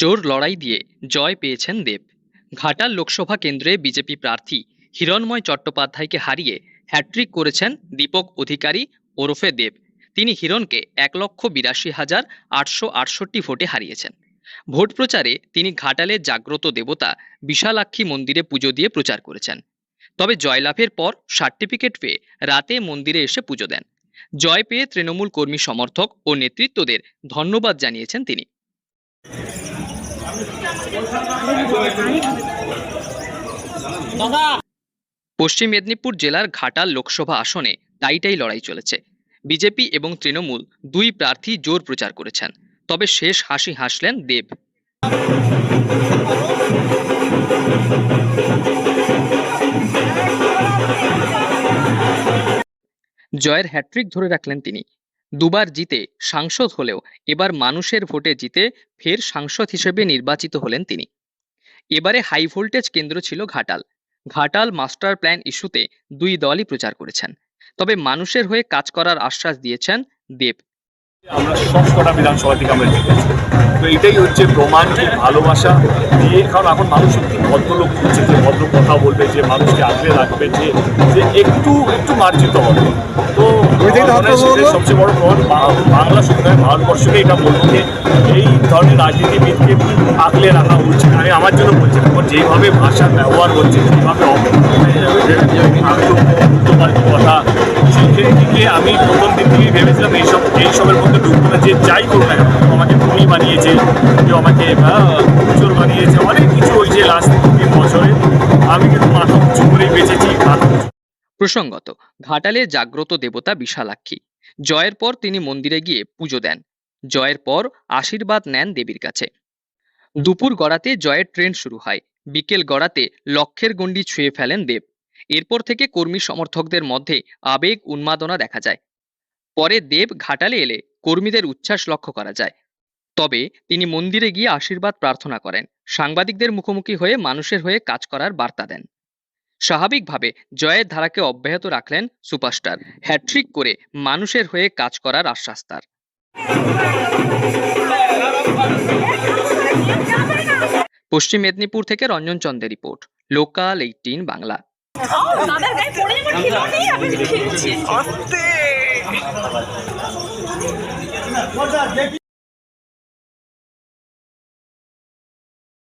জোর লড়াই দিয়ে জয় পেয়েছেন দেব। ঘাটাল লোকসভা কেন্দ্রে বিজেপি প্রার্থী হিরণময় চট্টোপাধ্যায়কে হারিয়ে হ্যাট্রিক করেছেন দীপক অধিকারী ওরফে দেব। তিনি হিরণকে 1,82,868 ভোটে হারিয়েছেন। ভোট প্রচারে তিনি ঘাটালের জাগ্রত দেবতা বিশালাক্ষী মন্দিরে পুজো দিয়ে প্রচার করেছেন। তবে জয়লাভের পর সার্টিফিকেট পেয়ে রাতে মন্দিরে এসে পুজো দেন। জয় পেয়ে তৃণমূল কর্মী সমর্থক ও নেতৃত্বদের ধন্যবাদ জানিয়েছেন তিনি। পশ্চিম মেদিনীপুর জেলার ঘাটাল লোকসভা আসনে টাইটাই লড়াই চলেছে। বিজেপি এবং তৃণমূল দুই প্রার্থী জোর প্রচার করেছেন, তবে শেষ হাসি হাসলেন দেব। জয়ের হ্যাট্রিক ধরে রাখলেন তিনি। দুবার জিতে সাংসদ হলেও এবার মানুষের ভোটে জিতে ফের সাংসদ হিসেবে নির্বাচিত হলেন তিনি। এবারে হাই ভোল্টেজ কেন্দ্র ছিল ঘাটাল। ঘাটাল মাস্টার প্ল্যান ইস্যুতে দুই দলই প্রচার করেছেন, তবে মানুষের হয়ে কাজ করার আশ্বাস দিয়েছেন দেব। আমরা সবকটা বিধানসভা থেকে আমরা জিতেছি, তো এটাই হচ্ছে প্রমাণ যে ভালোবাসা দিয়ে, কারণ এখন মানুষ সত্যি ভদ্রলোক খুঁজছে, যে ভদ্র কথা বলবে, যে মানুষকে আগলে রাখবে, যে একটু মার্জিত হবে। তো সবচেয়ে বড় প্রমাণ বাংলা শুধু নয়, ভারতবর্ষকে এটা বলবো যে এই ধরনের রাজনীতিবিদকে আগলে রাখা উচিত। আমি আমার জন্য বলছি, এখন যেইভাবে ভাষা ব্যবহার হচ্ছে, যেভাবে কথা, সেইদিকে আমি প্রথম দিন থেকেই ভেবেছিলাম এইসবের মধ্যে ঢুকবো না। যে যাই করুক না কেন, আমাকে খুনি বানিয়েছে, কেউ আমাকে উজ্জ্বল বানিয়েছে, অনেক কিছু হয়েছে লাস্ট 3 বছরে। আমি কিন্তু মাথা উঁচু করেই বেঁচেছি। প্রসঙ্গত, ঘাটালে জাগ্রত দেবতা বিশালাক্ষী। জয়ের পর তিনি মন্দিরে গিয়ে পুজো দেন। জয়ের পর আশীর্বাদ নেন দেবীর কাছে। দুপুর গড়াতে জয়ের ট্রেন শুরু হয়। বিকেল গড়াতে লক্ষের গণ্ডি ছুঁয়ে ফেলেন দেব। এরপর থেকে কর্মী সমর্থকদের মধ্যে আবেগ উন্মাদনা দেখা যায়। পরে দেব ঘাটালে এলে কর্মীদের উচ্ছ্বাস লক্ষ্য করা যায়। তবে তিনি মন্দিরে গিয়ে আশীর্বাদ প্রার্থনা করেন। সাংবাদিকদের মুখোমুখি হয়ে মানুষের হয়ে কাজ করার বার্তা দেন। স্বাভাবিকভাবে জয়ের ধারাকে অব্যাহত রাখলেন সুপারস্টার। হ্যাট্রিক করে মানুষের হয়ে কাজ করার আশ্বাস তার। পশ্চিম মেদিনীপুর থেকে রঞ্জন চন্দ্রের রিপোর্ট, লোকাল 18 বাংলা।